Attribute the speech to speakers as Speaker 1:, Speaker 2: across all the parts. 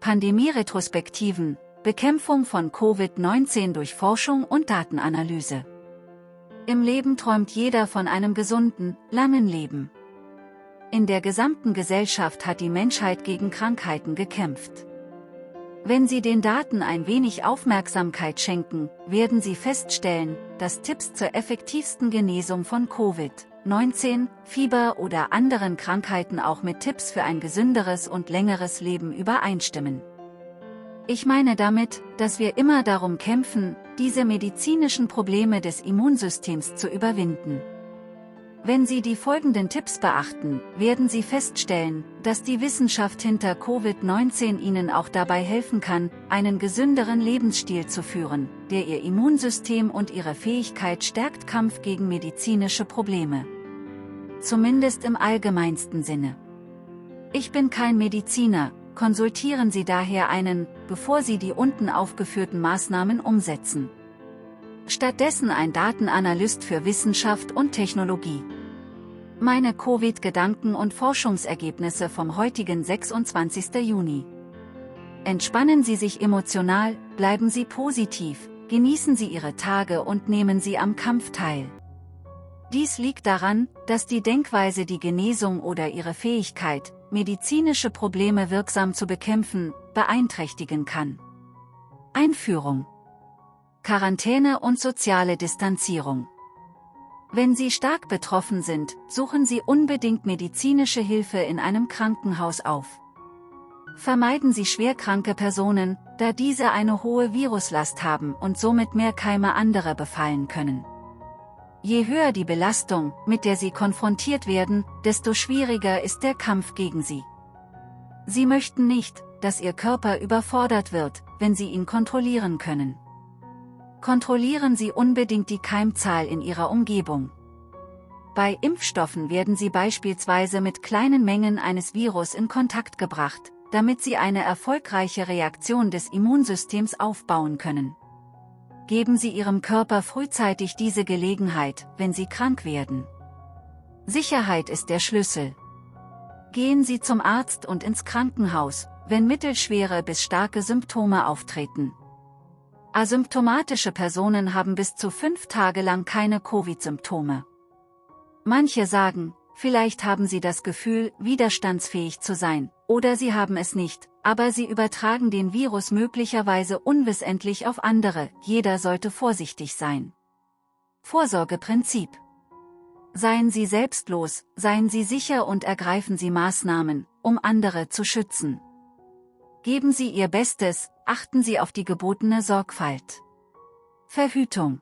Speaker 1: Pandemie-Retrospektiven, Bekämpfung von Covid-19 durch Forschung und Datenanalyse. Im Leben träumt jeder von einem gesunden, langen Leben. In der gesamten Gesellschaft hat die Menschheit gegen Krankheiten gekämpft. Wenn Sie den Daten ein wenig Aufmerksamkeit schenken, werden Sie feststellen, dass Tipps zur effektivsten Genesung von Covid-19, Fieber oder anderen Krankheiten auch mit Tipps für ein gesünderes und längeres Leben übereinstimmen. Ich meine damit, dass wir immer darum kämpfen, diese medizinischen Probleme des Immunsystems zu überwinden. Wenn Sie die folgenden Tipps beachten, werden Sie feststellen, dass die Wissenschaft hinter Covid-19 Ihnen auch dabei helfen kann, einen gesünderen Lebensstil zu führen, der Ihr Immunsystem und Ihre Fähigkeit stärkt. Kampf gegen medizinische Probleme. Zumindest im allgemeinsten Sinne. Ich bin kein Mediziner, konsultieren Sie daher einen, bevor Sie die unten aufgeführten Maßnahmen umsetzen. Stattdessen ein Datenanalyst für Wissenschaft und Technologie. Meine Covid-Gedanken und Forschungsergebnisse vom heutigen 26. Juni. Entspannen Sie sich emotional, bleiben Sie positiv, genießen Sie Ihre Tage und nehmen Sie am Kampf teil. Dies liegt daran, dass die Denkweise die Genesung oder Ihre Fähigkeit, medizinische Probleme wirksam zu bekämpfen, beeinträchtigen kann. Einführung. Quarantäne und soziale Distanzierung. Wenn Sie stark betroffen sind, suchen Sie unbedingt medizinische Hilfe in einem Krankenhaus auf. Vermeiden Sie schwerkranke Personen, da diese eine hohe Viruslast haben und somit mehr Keime anderer befallen können. Je höher die Belastung, mit der Sie konfrontiert werden, desto schwieriger ist der Kampf gegen sie. Sie möchten nicht, dass Ihr Körper überfordert wird, wenn Sie ihn kontrollieren können. Kontrollieren Sie unbedingt die Keimzahl in Ihrer Umgebung. Bei Impfstoffen werden Sie beispielsweise mit kleinen Mengen eines Virus in Kontakt gebracht, damit Sie eine erfolgreiche Reaktion des Immunsystems aufbauen können. Geben Sie Ihrem Körper frühzeitig diese Gelegenheit, wenn Sie krank werden. Sicherheit ist der Schlüssel. Gehen Sie zum Arzt und ins Krankenhaus, wenn mittelschwere bis starke Symptome auftreten. Asymptomatische Personen haben bis zu 5 Tage lang keine Covid-Symptome. Manche sagen, vielleicht haben sie das Gefühl, widerstandsfähig zu sein, oder sie haben es nicht, aber sie übertragen den Virus möglicherweise unwissentlich auf andere. Jeder sollte vorsichtig sein. Vorsorgeprinzip. Seien Sie selbstlos, seien Sie sicher und ergreifen Sie Maßnahmen, um andere zu schützen. Geben Sie Ihr Bestes, achten Sie auf die gebotene Sorgfalt. Verhütung.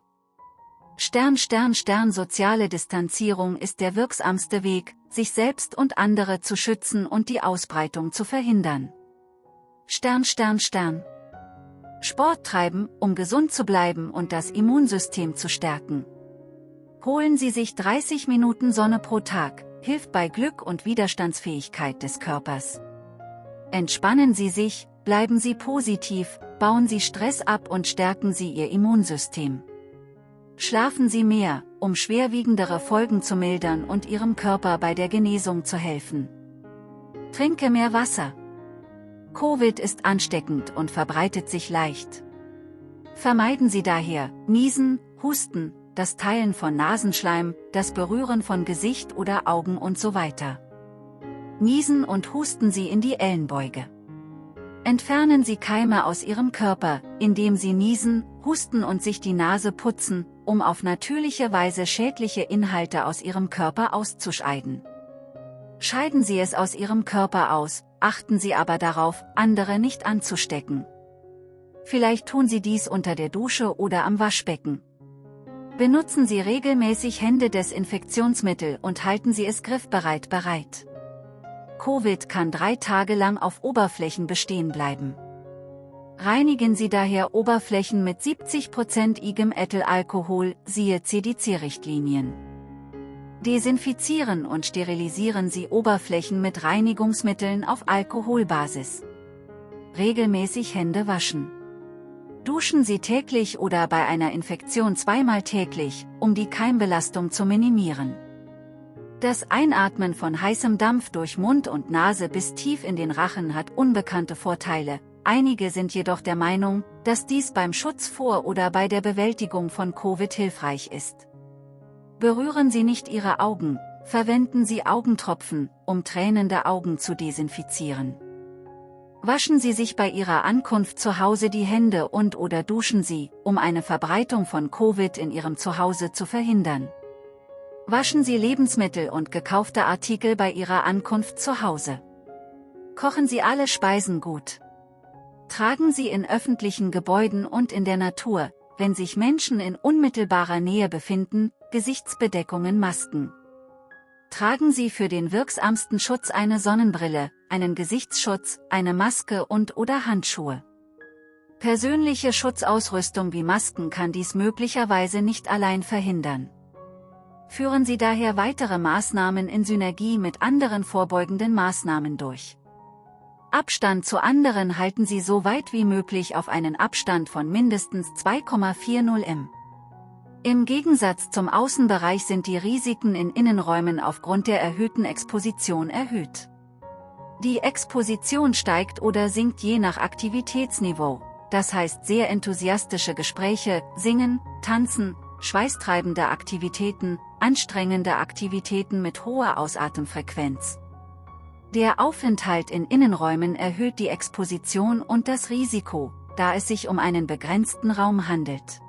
Speaker 1: Soziale Distanzierung ist der wirksamste Weg, sich selbst und andere zu schützen und die Ausbreitung zu verhindern. Sport treiben, um gesund zu bleiben und das Immunsystem zu stärken. Holen Sie sich 30 Minuten Sonne pro Tag, hilft bei Glück und Widerstandsfähigkeit des Körpers. Entspannen Sie sich, bleiben Sie positiv, bauen Sie Stress ab und stärken Sie Ihr Immunsystem. Schlafen Sie mehr, um schwerwiegendere Folgen zu mildern und Ihrem Körper bei der Genesung zu helfen. Trinke mehr Wasser. Covid ist ansteckend und verbreitet sich leicht. Vermeiden Sie daher Niesen, Husten, das Teilen von Nasenschleim, das Berühren von Gesicht oder Augen und so weiter. Niesen und husten Sie in die Ellenbeuge. Entfernen Sie Keime aus Ihrem Körper, indem Sie niesen, husten und sich die Nase putzen, um auf natürliche Weise schädliche Inhalte aus Ihrem Körper auszuscheiden. Scheiden Sie es aus Ihrem Körper aus, achten Sie aber darauf, andere nicht anzustecken. Vielleicht tun Sie dies unter der Dusche oder am Waschbecken. Benutzen Sie regelmäßig Händedesinfektionsmittel und halten Sie es griffbereit bereit. Covid kann 3 Tage lang auf Oberflächen bestehen bleiben. Reinigen Sie daher Oberflächen mit 70% igem Ethylalkohol, siehe CDC-Richtlinien. Desinfizieren und sterilisieren Sie Oberflächen mit Reinigungsmitteln auf Alkoholbasis. Regelmäßig Hände waschen. Duschen Sie täglich oder bei einer Infektion 2-mal täglich, um die Keimbelastung zu minimieren. Das Einatmen von heißem Dampf durch Mund und Nase bis tief in den Rachen hat unbekannte Vorteile, Einige sind jedoch der Meinung, dass dies beim Schutz vor oder bei der Bewältigung von Covid hilfreich ist. Berühren Sie nicht Ihre Augen, verwenden Sie Augentropfen, um tränende Augen zu desinfizieren. Waschen Sie sich bei Ihrer Ankunft zu Hause die Hände und/oder duschen Sie, um eine Verbreitung von Covid in Ihrem Zuhause zu verhindern. Waschen Sie Lebensmittel und gekaufte Artikel bei Ihrer Ankunft zu Hause. Kochen Sie alle Speisen gut. Tragen Sie in öffentlichen Gebäuden und in der Natur, wenn sich Menschen in unmittelbarer Nähe befinden, Gesichtsbedeckungen, Masken. Tragen Sie für den wirksamsten Schutz eine Sonnenbrille, einen Gesichtsschutz, eine Maske und/oder Handschuhe. Persönliche Schutzausrüstung wie Masken kann dies möglicherweise nicht allein verhindern. Führen Sie daher weitere Maßnahmen in Synergie mit anderen vorbeugenden Maßnahmen durch. Abstand zu anderen halten Sie so weit wie möglich auf einen Abstand von mindestens 2,40 m. Im Gegensatz zum Außenbereich sind die Risiken in Innenräumen aufgrund der erhöhten Exposition erhöht. Die Exposition steigt oder sinkt je nach Aktivitätsniveau, das heißt sehr enthusiastische Gespräche, Singen, Tanzen, schweißtreibende Aktivitäten, anstrengende Aktivitäten mit hoher Ausatemfrequenz. Der Aufenthalt in Innenräumen erhöht die Exposition und das Risiko, da es sich um einen begrenzten Raum handelt.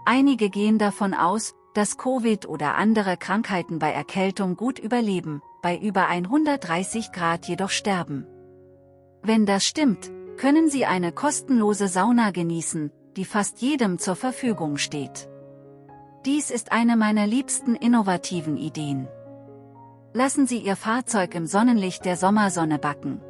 Speaker 1: Einige gehen davon aus, dass Covid oder andere Krankheiten bei Erkältung gut überleben, bei über 130 Grad jedoch sterben. Wenn das stimmt, können Sie eine kostenlose Sauna genießen, die fast jedem zur Verfügung steht. Dies ist eine meiner liebsten innovativen Ideen. Lassen Sie Ihr Fahrzeug im Sonnenlicht der Sommersonne backen.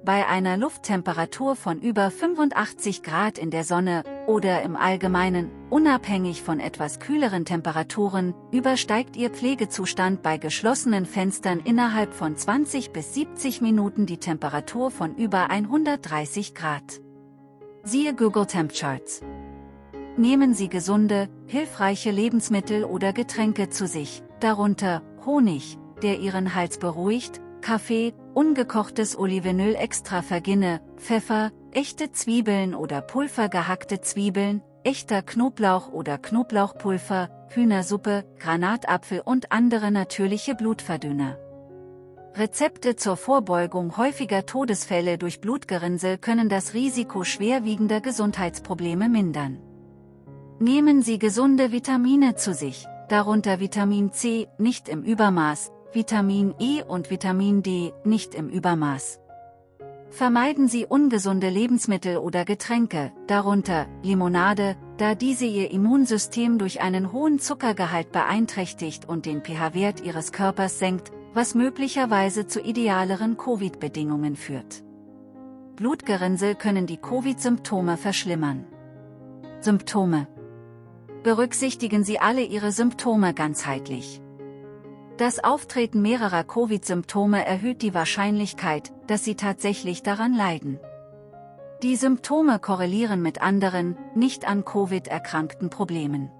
Speaker 1: Bei einer Lufttemperatur von über 85 Grad in der Sonne oder im Allgemeinen, unabhängig von etwas kühleren Temperaturen, übersteigt Ihr Pflegezustand bei geschlossenen Fenstern innerhalb von 20 bis 70 Minuten die Temperatur von über 130 Grad. Siehe Google Temp Charts. Nehmen Sie gesunde, hilfreiche Lebensmittel oder Getränke zu sich, darunter Honig, der Ihren Hals beruhigt, Kaffee, ungekochtes Olivenöl extra Verginne, Pfeffer, echte Zwiebeln oder pulvergehackte Zwiebeln, echter Knoblauch oder Knoblauchpulver, Hühnersuppe, Granatapfel und andere natürliche Blutverdünner. Rezepte zur Vorbeugung häufiger Todesfälle durch Blutgerinnsel können das Risiko schwerwiegender Gesundheitsprobleme mindern. Nehmen Sie gesunde Vitamine zu sich, darunter Vitamin C, nicht im Übermaß, Vitamin E und Vitamin D, nicht im Übermaß. Vermeiden Sie ungesunde Lebensmittel oder Getränke, darunter Limonade, da diese Ihr Immunsystem durch einen hohen Zuckergehalt beeinträchtigt und den pH-Wert Ihres Körpers senkt, was möglicherweise zu idealeren Covid-Bedingungen führt. Blutgerinnsel können die Covid-Symptome verschlimmern. Symptome. Berücksichtigen Sie alle Ihre Symptome ganzheitlich. Das Auftreten mehrerer Covid-Symptome erhöht die Wahrscheinlichkeit, dass Sie tatsächlich daran leiden. Die Symptome korrelieren mit anderen, nicht an Covid erkrankten Problemen.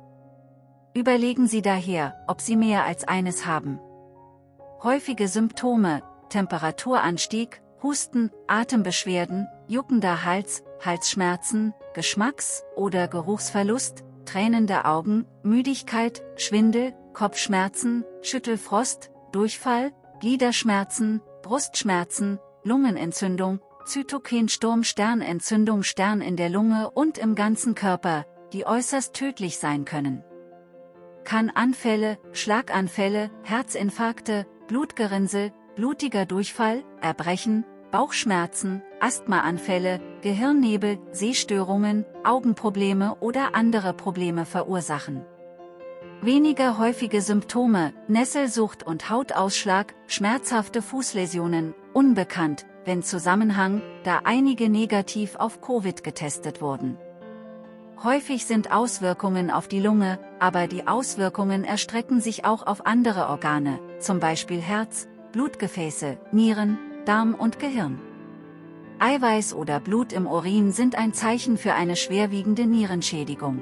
Speaker 1: Überlegen Sie daher, ob Sie mehr als eines haben. Häufige Symptome: Temperaturanstieg, Husten, Atembeschwerden, juckender Hals, Halsschmerzen, Geschmacks- oder Geruchsverlust, tränende Augen, Müdigkeit, Schwindel, Kopfschmerzen, Schüttelfrost, Durchfall, Gliederschmerzen, Brustschmerzen, Lungenentzündung, Zytokensturm, Sternentzündung, Stern in der Lunge und im ganzen Körper, die äußerst tödlich sein können. Anfälle, Schlaganfälle, Herzinfarkte, Blutgerinnsel, blutiger Durchfall, Erbrechen, Bauchschmerzen, Asthmaanfälle, Gehirnnebel, Sehstörungen, Augenprobleme oder andere Probleme verursachen. Weniger häufige Symptome: Nesselsucht und Hautausschlag, schmerzhafte Fußläsionen, unbekannt, wenn Zusammenhang, da einige negativ auf Covid getestet wurden. Häufig sind Auswirkungen auf die Lunge, aber die Auswirkungen erstrecken sich auch auf andere Organe, zum Beispiel Herz, Blutgefäße, Nieren, Darm und Gehirn. Eiweiß oder Blut im Urin sind ein Zeichen für eine schwerwiegende Nierenschädigung.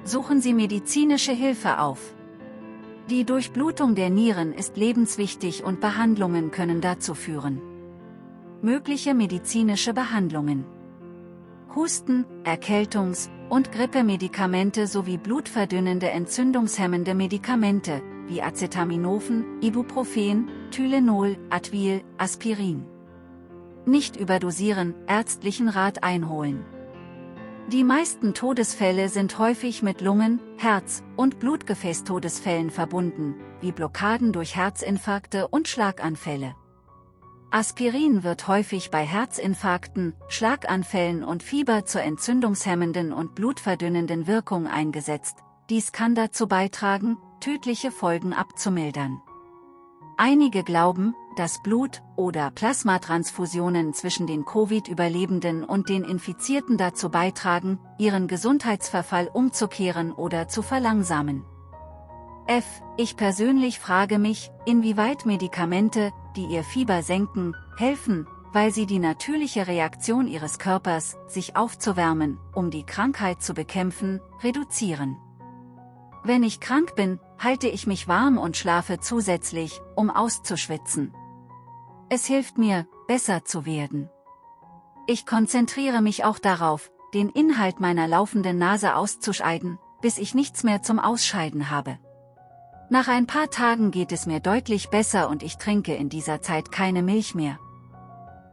Speaker 1: Suchen Sie medizinische Hilfe auf. Die Durchblutung der Nieren ist lebenswichtig und Behandlungen können dazu führen. mögliche medizinische Behandlungen. Husten, Erkältungs- und Grippemedikamente sowie blutverdünnende entzündungshemmende Medikamente, wie Acetaminophen, Ibuprofen, Tylenol, Advil, Aspirin. Nicht überdosieren, ärztlichen Rat einholen. Die meisten Todesfälle sind häufig mit Lungen-, Herz- und Blutgefäßtodesfällen verbunden, wie Blockaden durch Herzinfarkte und Schlaganfälle. Aspirin wird häufig bei Herzinfarkten, Schlaganfällen und Fieber zur entzündungshemmenden und blutverdünnenden Wirkung eingesetzt. Dies kann dazu beitragen, tödliche Folgen abzumildern. Einige glauben, dass Blut- oder Plasmatransfusionen zwischen den Covid-Überlebenden und den Infizierten dazu beitragen, ihren Gesundheitsverfall umzukehren oder zu verlangsamen. Ich persönlich frage mich, inwieweit Medikamente, die ihr Fieber senken, helfen, weil sie die natürliche Reaktion ihres Körpers, sich aufzuwärmen, um die Krankheit zu bekämpfen, reduzieren. Wenn ich krank bin, halte ich mich warm und schlafe zusätzlich, um auszuschwitzen. Es hilft mir, besser zu werden. Ich konzentriere mich auch darauf, den Inhalt meiner laufenden Nase auszuscheiden, bis ich nichts mehr zum Ausscheiden habe. Nach ein paar Tagen geht es mir deutlich besser und ich trinke in dieser Zeit keine Milch mehr.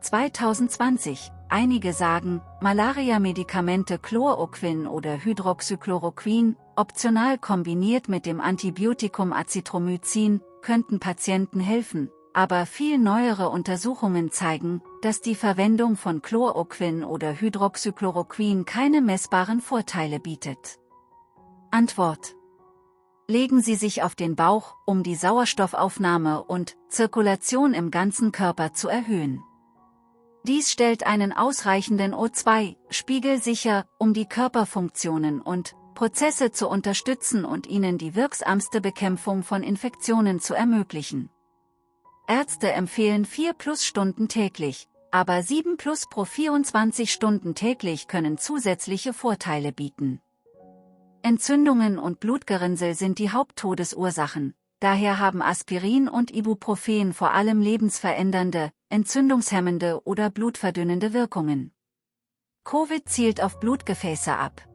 Speaker 1: 2020, einige sagen, Malaria-Medikamente Chloroquin oder Hydroxychloroquin, optional kombiniert mit dem Antibiotikum Azithromycin, könnten Patienten helfen, aber viel neuere Untersuchungen zeigen, dass die Verwendung von Chloroquin oder Hydroxychloroquin keine messbaren Vorteile bietet. Antwort: Legen Sie sich auf den Bauch, um die Sauerstoffaufnahme und Zirkulation im ganzen Körper zu erhöhen. Dies stellt einen ausreichenden O2-Spiegel sicher, um die Körperfunktionen und Prozesse zu unterstützen und Ihnen die wirksamste Bekämpfung von Infektionen zu ermöglichen. Ärzte empfehlen 4+ Stunden täglich, aber 7+ pro 24 Stunden täglich können zusätzliche Vorteile bieten. Entzündungen und Blutgerinnsel sind die Haupttodesursachen, daher haben Aspirin und Ibuprofen vor allem lebensverändernde, entzündungshemmende oder blutverdünnende Wirkungen. Covid zielt auf Blutgefäße ab.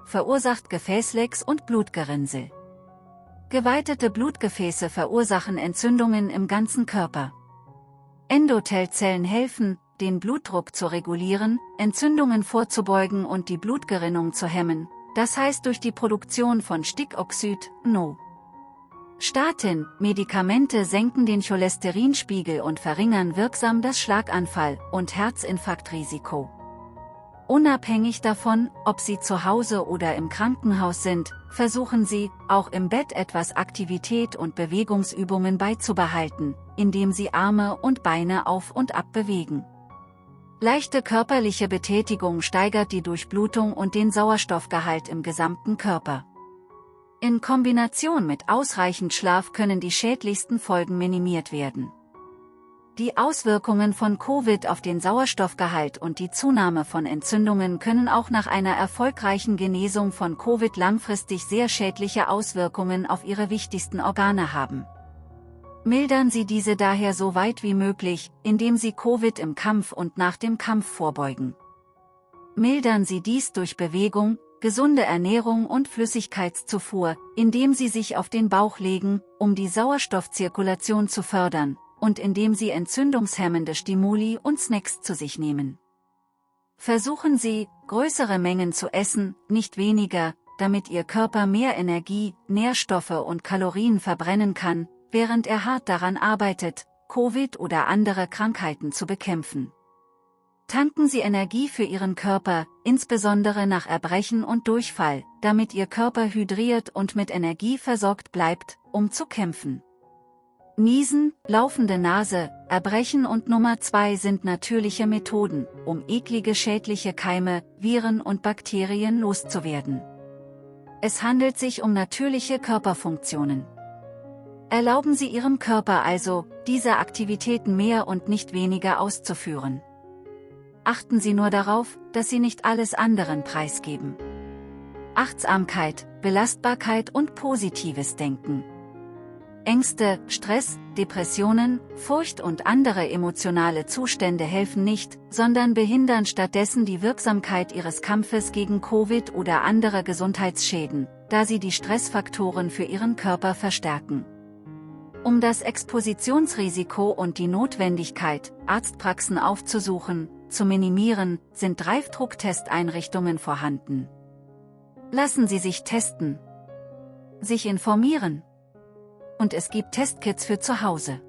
Speaker 1: Verursacht Gefäßlecks und Blutgerinnsel. Geweitete Blutgefäße verursachen Entzündungen im ganzen Körper. Endothelzellen helfen, den Blutdruck zu regulieren, Entzündungen vorzubeugen und die Blutgerinnung zu hemmen, das heißt durch die Produktion von Stickoxid, NO. Statin, Medikamente senken den Cholesterinspiegel und verringern wirksam das Schlaganfall- und Herzinfarktrisiko. Unabhängig davon, ob Sie zu Hause oder im Krankenhaus sind, versuchen Sie, auch im Bett etwas Aktivität und Bewegungsübungen beizubehalten, indem Sie Arme und Beine auf und ab bewegen. Leichte körperliche Betätigung steigert die Durchblutung und den Sauerstoffgehalt im gesamten Körper. In Kombination mit ausreichend Schlaf können die schädlichsten Folgen minimiert werden. Die Auswirkungen von Covid auf den Sauerstoffgehalt und die Zunahme von Entzündungen können auch nach einer erfolgreichen Genesung von Covid langfristig sehr schädliche Auswirkungen auf Ihre wichtigsten Organe haben. Mildern Sie diese daher so weit wie möglich, indem Sie Covid im Kampf und nach dem Kampf vorbeugen. Mildern Sie dies durch Bewegung, gesunde Ernährung und Flüssigkeitszufuhr, indem Sie sich auf den Bauch legen, um die Sauerstoffzirkulation zu fördern, und indem Sie entzündungshemmende Stimuli und Snacks zu sich nehmen. Versuchen Sie, größere Mengen zu essen, nicht weniger, damit Ihr Körper mehr Energie, Nährstoffe und Kalorien verbrennen kann, während er hart daran arbeitet, Covid oder andere Krankheiten zu bekämpfen. Tanken Sie Energie für Ihren Körper, insbesondere nach Erbrechen und Durchfall, damit Ihr Körper hydriert und mit Energie versorgt bleibt, um zu kämpfen. Niesen, laufende Nase, Erbrechen und Nummer 2 sind natürliche Methoden, um eklige schädliche Keime, Viren und Bakterien loszuwerden. Es handelt sich um natürliche Körperfunktionen. Erlauben Sie Ihrem Körper also, diese Aktivitäten mehr und nicht weniger auszuführen. Achten Sie nur darauf, dass Sie nicht alles anderen preisgeben. Achtsamkeit, Belastbarkeit und positives Denken. Ängste, Stress, Depressionen, Furcht und andere emotionale Zustände helfen nicht, sondern behindern stattdessen die Wirksamkeit Ihres Kampfes gegen Covid oder andere Gesundheitsschäden, da sie die Stressfaktoren für Ihren Körper verstärken. Um das Expositionsrisiko und die Notwendigkeit, Arztpraxen aufzusuchen, zu minimieren, sind Reifdrucktesteinrichtungen vorhanden. Lassen Sie sich testen. Sich informieren. Und es gibt Testkits für zu Hause.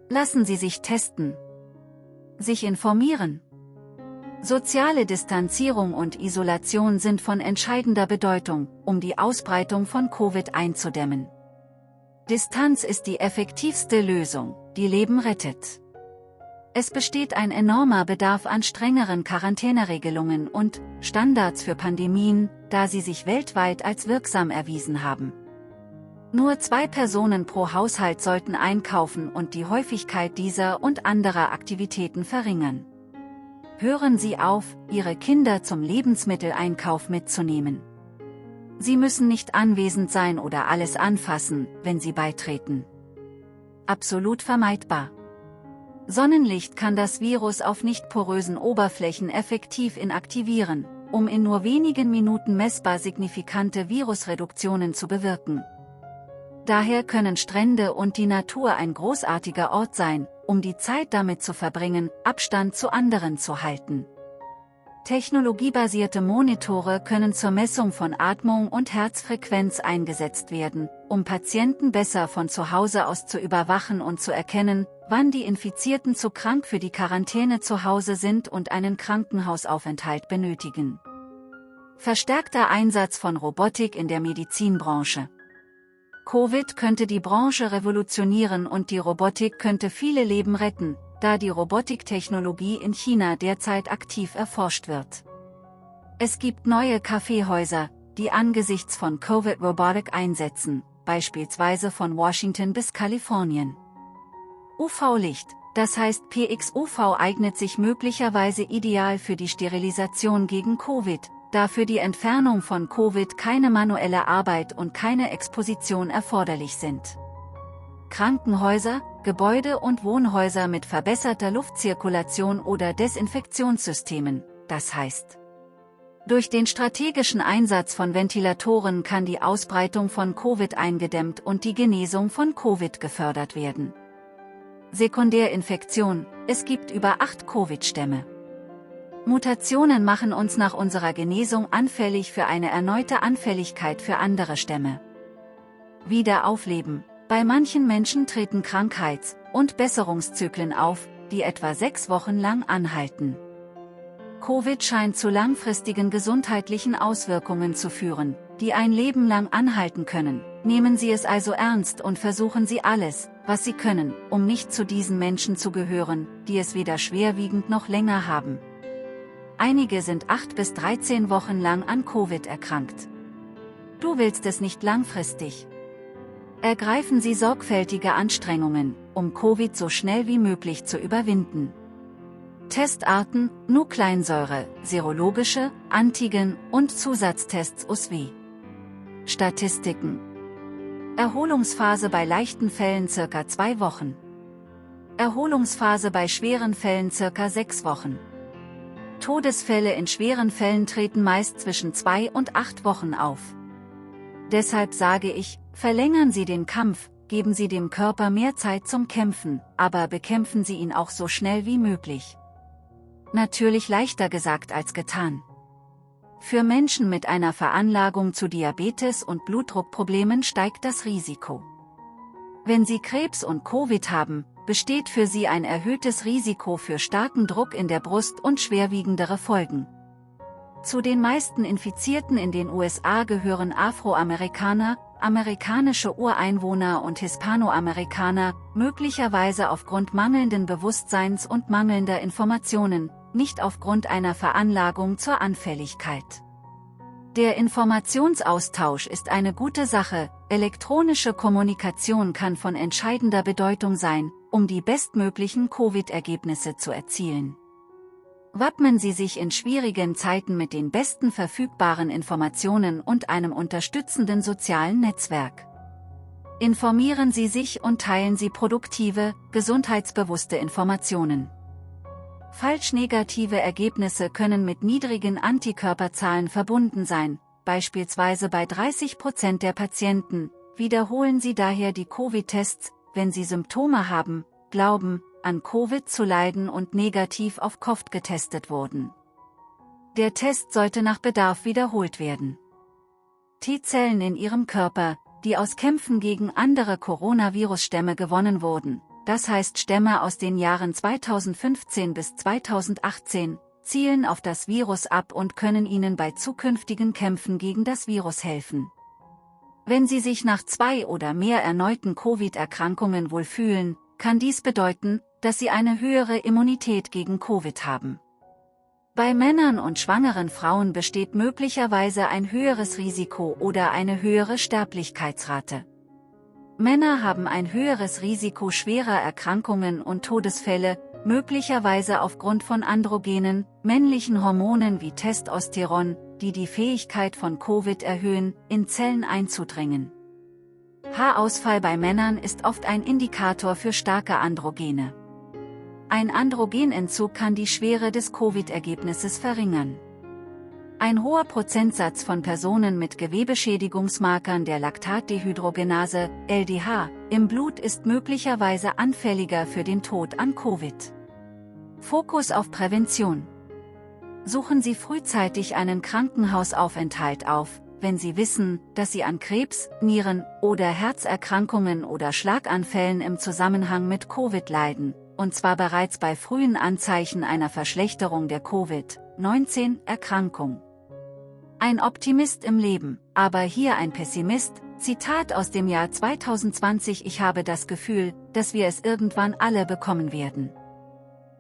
Speaker 1: Lassen Sie sich testen. Sich informieren. Soziale Distanzierung und Isolation sind von entscheidender Bedeutung, um die Ausbreitung von Covid einzudämmen. Distanz ist die effektivste Lösung, die Leben rettet. Es besteht ein enormer Bedarf an strengeren Quarantäneregelungen und Standards für Pandemien, da sie sich weltweit als wirksam erwiesen haben. Nur 2 Personen pro Haushalt sollten einkaufen und die Häufigkeit dieser und anderer Aktivitäten verringern. Hören Sie auf, Ihre Kinder zum Lebensmitteleinkauf mitzunehmen. Sie müssen nicht anwesend sein oder alles anfassen, wenn Sie beitreten. Absolut vermeidbar. Sonnenlicht kann das Virus auf nicht porösen Oberflächen effektiv inaktivieren, um in nur wenigen Minuten messbar signifikante Virusreduktionen zu bewirken. Daher können Strände und die Natur ein großartiger Ort sein, um die Zeit damit zu verbringen, Abstand zu anderen zu halten. Technologiebasierte Monitore können zur Messung von Atmung und Herzfrequenz eingesetzt werden, um Patienten besser von zu Hause aus zu überwachen und zu erkennen, wann die Infizierten zu krank für die Quarantäne zu Hause sind und einen Krankenhausaufenthalt benötigen. Verstärkter Einsatz von Robotik in der Medizinbranche. Covid könnte die Branche revolutionieren und die Robotik könnte viele Leben retten, da die Robotiktechnologie in China derzeit aktiv erforscht wird. Es gibt neue Kaffeehäuser, die angesichts von Covid Robotik einsetzen, beispielsweise von Washington bis Kalifornien. UV-Licht, das heißt PXUV, eignet sich möglicherweise ideal für die Sterilisation gegen Covid, da für die Entfernung von Covid keine manuelle Arbeit und keine Exposition erforderlich sind. Krankenhäuser, Gebäude und Wohnhäuser mit verbesserter Luftzirkulation oder Desinfektionssystemen, das heißt. Durch den strategischen Einsatz von Ventilatoren kann die Ausbreitung von Covid eingedämmt und die Genesung von Covid gefördert werden. Sekundärinfektion: Es gibt über 8 Covid-Stämme. Mutationen machen uns nach unserer Genesung anfällig für eine erneute Anfälligkeit für andere Stämme. Wiederaufleben: Bei manchen Menschen treten Krankheits- und Besserungszyklen auf, die etwa 6 Wochen lang anhalten. Covid scheint zu langfristigen gesundheitlichen Auswirkungen zu führen, die ein Leben lang anhalten können. Nehmen Sie es also ernst und versuchen Sie alles, was Sie können, um nicht zu diesen Menschen zu gehören, die es weder schwerwiegend noch länger haben. Einige sind 8 bis 13 Wochen lang an Covid erkrankt. Du willst es nicht langfristig. Ergreifen Sie sorgfältige Anstrengungen, um Covid so schnell wie möglich zu überwinden. Testarten: Nukleinsäure, serologische, Antigen- und Zusatztests USW. Statistiken: Erholungsphase bei leichten Fällen ca. 2 Wochen. Erholungsphase bei schweren Fällen ca. 6 Wochen. Todesfälle in schweren Fällen treten meist zwischen 2 und 8 Wochen auf. Deshalb sage ich, verlängern Sie den Kampf, geben Sie dem Körper mehr Zeit zum Kämpfen, aber bekämpfen Sie ihn auch so schnell wie möglich. Natürlich leichter gesagt als getan. Für Menschen mit einer Veranlagung zu Diabetes und Blutdruckproblemen steigt das Risiko. Wenn Sie Krebs und Covid haben, besteht für Sie ein erhöhtes Risiko für starken Druck in der Brust und schwerwiegendere Folgen. Zu den meisten Infizierten in den USA gehören Afroamerikaner, amerikanische Ureinwohner und Hispanoamerikaner, möglicherweise aufgrund mangelnden Bewusstseins und mangelnder Informationen, nicht aufgrund einer Veranlagung zur Anfälligkeit. Der Informationsaustausch ist eine gute Sache, elektronische Kommunikation kann von entscheidender Bedeutung sein, um die bestmöglichen Covid-Ergebnisse zu erzielen. Wappnen Sie sich in schwierigen Zeiten mit den besten verfügbaren Informationen und einem unterstützenden sozialen Netzwerk. Informieren Sie sich und teilen Sie produktive, gesundheitsbewusste Informationen. Falsch negative Ergebnisse können mit niedrigen Antikörperzahlen verbunden sein, beispielsweise bei 30% der Patienten. Wiederholen Sie daher die Covid-Tests, wenn Sie Symptome haben, glauben, an Covid zu leiden und negativ auf Covid getestet wurden. Der Test sollte nach Bedarf wiederholt werden. T-Zellen in Ihrem Körper, die aus Kämpfen gegen andere Coronavirus-Stämme gewonnen wurden, das heißt Stämme aus den Jahren 2015 bis 2018, zielen auf das Virus ab und können Ihnen bei zukünftigen Kämpfen gegen das Virus helfen. Wenn Sie sich nach 2 oder mehr erneuten Covid-Erkrankungen wohlfühlen, kann dies bedeuten, dass Sie eine höhere Immunität gegen Covid haben. Bei Männern und schwangeren Frauen besteht möglicherweise ein höheres Risiko oder eine höhere Sterblichkeitsrate. Männer haben ein höheres Risiko schwerer Erkrankungen und Todesfälle, möglicherweise aufgrund von androgenen, männlichen Hormonen wie Testosteron, die die Fähigkeit von Covid erhöhen, in Zellen einzudringen. Haarausfall bei Männern ist oft ein Indikator für starke Androgene. Ein Androgenentzug kann die Schwere des Covid-Ergebnisses verringern. Ein hoher Prozentsatz von Personen mit Gewebeschädigungsmarkern der Laktatdehydrogenase, LDH, im Blut ist möglicherweise anfälliger für den Tod an Covid. Fokus auf Prävention. Suchen Sie frühzeitig einen Krankenhausaufenthalt auf, wenn Sie wissen, dass Sie an Krebs, Nieren- oder Herzerkrankungen oder Schlaganfällen im Zusammenhang mit Covid leiden, und zwar bereits bei frühen Anzeichen einer Verschlechterung der Covid-19-Erkrankung. Ein Optimist im Leben, aber hier ein Pessimist, Zitat aus dem Jahr 2020: Ich habe das Gefühl, dass wir es irgendwann alle bekommen werden.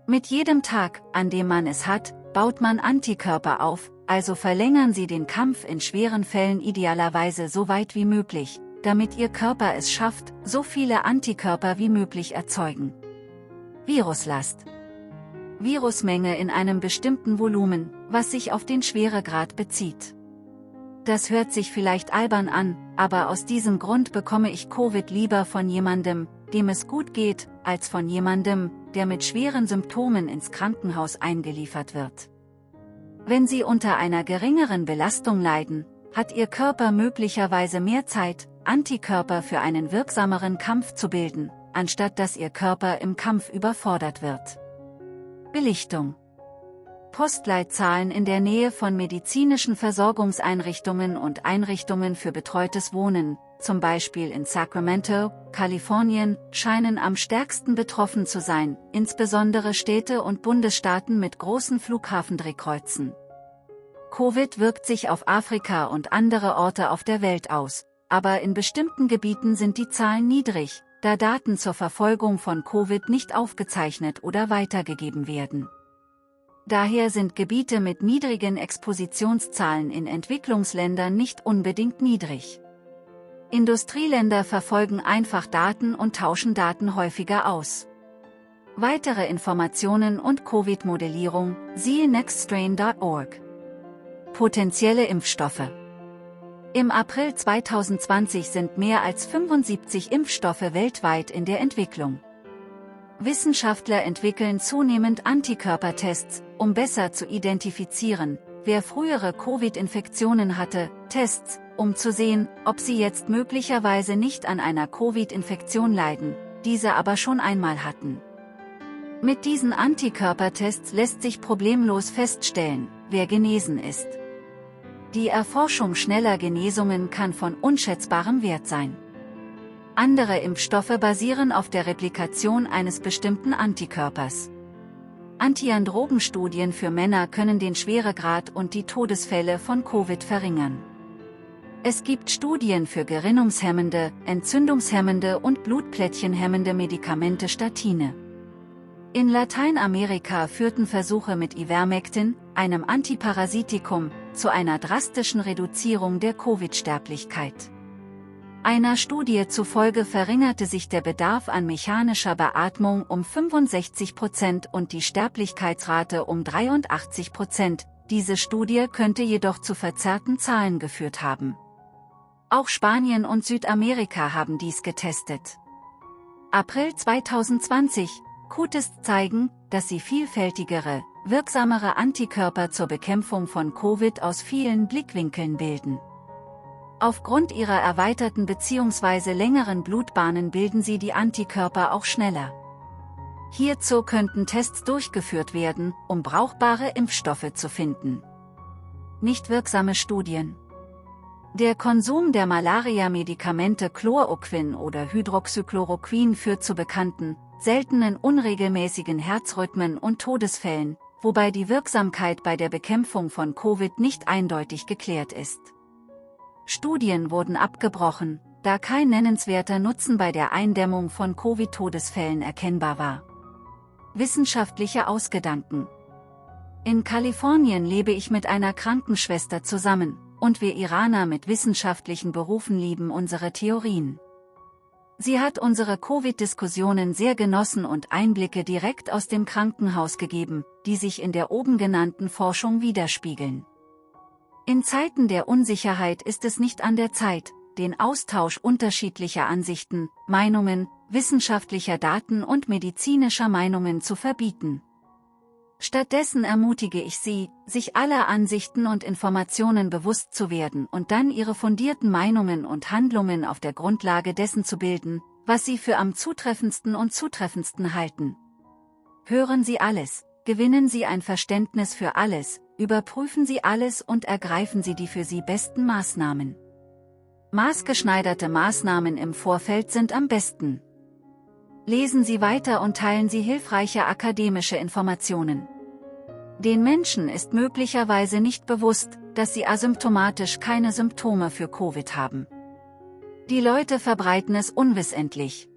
Speaker 1: Mit jedem Tag, an dem man es hat, baut man Antikörper auf, also verlängern Sie den Kampf in schweren Fällen idealerweise so weit wie möglich, damit Ihr Körper es schafft, so viele Antikörper wie möglich erzeugen. Viruslast. Virusmenge in einem bestimmten Volumen, was sich auf den Schweregrad bezieht. Das hört sich vielleicht albern an, aber aus diesem Grund bekomme ich Covid lieber von jemandem, dem es gut geht, als von jemandem, der mit schweren Symptomen ins Krankenhaus eingeliefert wird. Wenn Sie unter einer geringeren Belastung leiden, hat Ihr Körper möglicherweise mehr Zeit, Antikörper für einen wirksameren Kampf zu bilden, anstatt dass Ihr Körper im Kampf überfordert wird. Belichtung. Postleitzahlen in der Nähe von medizinischen Versorgungseinrichtungen und Einrichtungen für betreutes Wohnen, zum Beispiel in Sacramento, Kalifornien, scheinen am stärksten betroffen zu sein, insbesondere Städte und Bundesstaaten mit großen Flughafendrehkreuzen. Covid wirkt sich auf Afrika und andere Orte auf der Welt aus, aber in bestimmten Gebieten sind die Zahlen niedrig, da Daten zur Verfolgung von Covid nicht aufgezeichnet oder weitergegeben werden. Daher sind Gebiete mit niedrigen Expositionszahlen in Entwicklungsländern nicht unbedingt niedrig. Industrieländer verfolgen einfach Daten und tauschen Daten häufiger aus. Weitere Informationen und Covid-Modellierung, siehe nextstrain.org. Potenzielle Impfstoffe. Im April 2020 sind mehr als 75 Impfstoffe weltweit in der Entwicklung. Wissenschaftler entwickeln zunehmend Antikörpertests, um besser zu identifizieren, wer frühere Covid-Infektionen hatte, Tests, um zu sehen, ob sie jetzt möglicherweise nicht an einer Covid-Infektion leiden, diese aber schon einmal hatten. Mit diesen Antikörpertests lässt sich problemlos feststellen, wer genesen ist. Die Erforschung schneller Genesungen kann von unschätzbarem Wert sein. Andere Impfstoffe basieren auf der Replikation eines bestimmten Antikörpers. Antiandrogenstudien für Männer können den Schweregrad und die Todesfälle von Covid verringern. Es gibt Studien für gerinnungshemmende, entzündungshemmende und blutplättchenhemmende Medikamente Statine. In Lateinamerika führten Versuche mit Ivermectin, einem Antiparasitikum, zu einer drastischen Reduzierung der Covid-Sterblichkeit. Einer Studie zufolge verringerte sich der Bedarf an mechanischer Beatmung um 65% und die Sterblichkeitsrate um 83%. Diese Studie könnte jedoch zu verzerrten Zahlen geführt haben. Auch Spanien und Südamerika haben dies getestet. April 2020, Q-Tests zeigen, dass sie vielfältigere, wirksamere Antikörper zur Bekämpfung von Covid aus vielen Blickwinkeln bilden. Aufgrund ihrer erweiterten bzw. längeren Blutbahnen bilden sie die Antikörper auch schneller. Hierzu könnten Tests durchgeführt werden, um brauchbare Impfstoffe zu finden. Nicht wirksame Studien. Der Konsum der Malaria-Medikamente Chloroquin oder Hydroxychloroquin führt zu bekannten, seltenen unregelmäßigen Herzrhythmen und Todesfällen, wobei die Wirksamkeit bei der Bekämpfung von Covid nicht eindeutig geklärt ist. Studien wurden abgebrochen, da kein nennenswerter Nutzen bei der Eindämmung von Covid-Todesfällen erkennbar war. Wissenschaftliche Ausgedanken. In Kalifornien lebe ich mit einer Krankenschwester zusammen, und wir Iraner mit wissenschaftlichen Berufen lieben unsere Theorien. Sie hat unsere Covid-Diskussionen sehr genossen und Einblicke direkt aus dem Krankenhaus gegeben, die sich in der oben genannten Forschung widerspiegeln. In Zeiten der Unsicherheit ist es nicht an der Zeit, den Austausch unterschiedlicher Ansichten, Meinungen, wissenschaftlicher Daten und medizinischer Meinungen zu verbieten. Stattdessen ermutige ich Sie, sich aller Ansichten und Informationen bewusst zu werden und dann Ihre fundierten Meinungen und Handlungen auf der Grundlage dessen zu bilden, was Sie für am zutreffendsten halten. Hören Sie alles, gewinnen Sie ein Verständnis für alles, überprüfen Sie alles und ergreifen Sie die für Sie besten Maßnahmen. Maßgeschneiderte Maßnahmen im Vorfeld sind am besten. Lesen Sie weiter und teilen Sie hilfreiche akademische Informationen. Den Menschen ist möglicherweise nicht bewusst, dass sie asymptomatisch keine Symptome für Covid haben. Die Leute verbreiten es unwissentlich.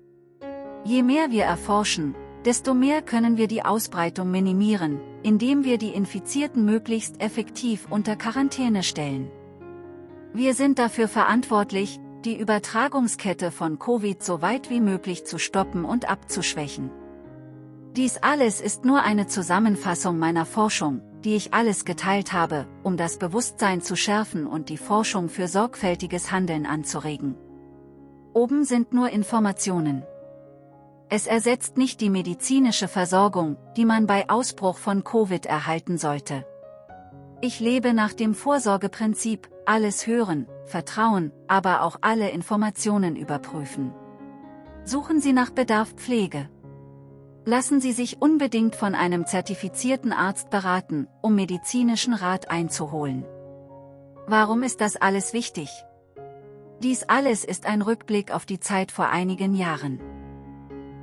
Speaker 1: Je mehr wir erforschen, desto mehr können wir die Ausbreitung minimieren, indem wir die Infizierten möglichst effektiv unter Quarantäne stellen. Wir sind dafür verantwortlich, die Übertragungskette von Covid so weit wie möglich zu stoppen und abzuschwächen. Dies alles ist nur eine Zusammenfassung meiner Forschung, die ich alles geteilt habe, um das Bewusstsein zu schärfen und die Forschung für sorgfältiges Handeln anzuregen. Oben sind nur Informationen. Es ersetzt nicht die medizinische Versorgung, die man bei Ausbruch von Covid erhalten sollte. Ich lebe nach dem Vorsorgeprinzip, alles hören, vertrauen, aber auch alle Informationen überprüfen. Suchen Sie nach Bedarf Pflege. Lassen Sie sich unbedingt von einem zertifizierten Arzt beraten, um medizinischen Rat einzuholen. Warum ist das alles wichtig? Dies alles ist ein Rückblick auf die Zeit vor einigen Jahren.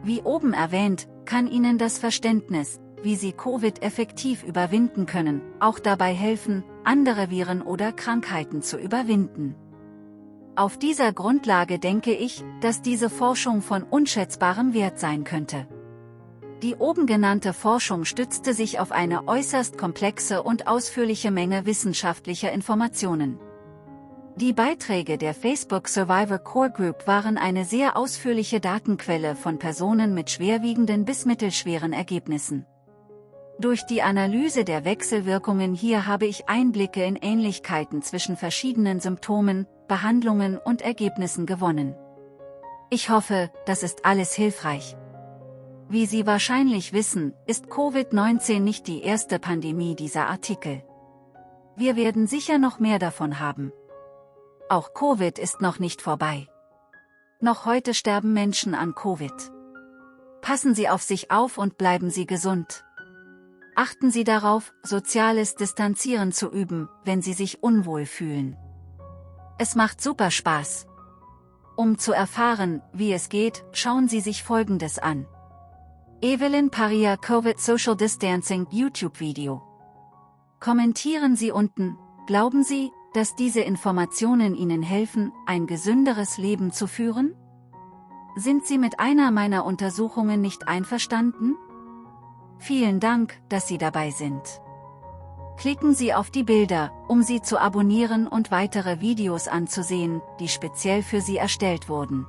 Speaker 1: Wie oben erwähnt, kann Ihnen das Verständnis, wie Sie Covid effektiv überwinden können, auch dabei helfen, andere Viren oder Krankheiten zu überwinden. Auf dieser Grundlage denke ich, dass diese Forschung von unschätzbarem Wert sein könnte. Die oben genannte Forschung stützte sich auf eine äußerst komplexe und ausführliche Menge wissenschaftlicher Informationen. Die Beiträge der Facebook Survivor Core Group waren eine sehr ausführliche Datenquelle von Personen mit schwerwiegenden bis mittelschweren Ergebnissen. Durch die Analyse der Wechselwirkungen hier habe ich Einblicke in Ähnlichkeiten zwischen verschiedenen Symptomen, Behandlungen und Ergebnissen gewonnen. Ich hoffe, das ist alles hilfreich. Wie Sie wahrscheinlich wissen, ist Covid-19 nicht die erste Pandemie dieser Artikel. Wir werden sicher noch mehr davon haben. Auch Covid ist noch nicht vorbei. Noch heute sterben Menschen an Covid. Passen Sie auf sich auf und bleiben Sie gesund. Achten Sie darauf, soziales Distanzieren zu üben, wenn Sie sich unwohl fühlen. Es macht super Spaß. Um zu erfahren, wie es geht, schauen Sie sich Folgendes an. Evelyn Paria Covid Social Distancing YouTube-Video. Kommentieren Sie unten, glauben Sie, dass diese Informationen Ihnen helfen, ein gesünderes Leben zu führen? Sind Sie mit einer meiner Untersuchungen nicht einverstanden? Vielen Dank, dass Sie dabei sind. Klicken Sie auf die Bilder, um sie zu abonnieren und weitere Videos anzusehen, die speziell für Sie erstellt wurden.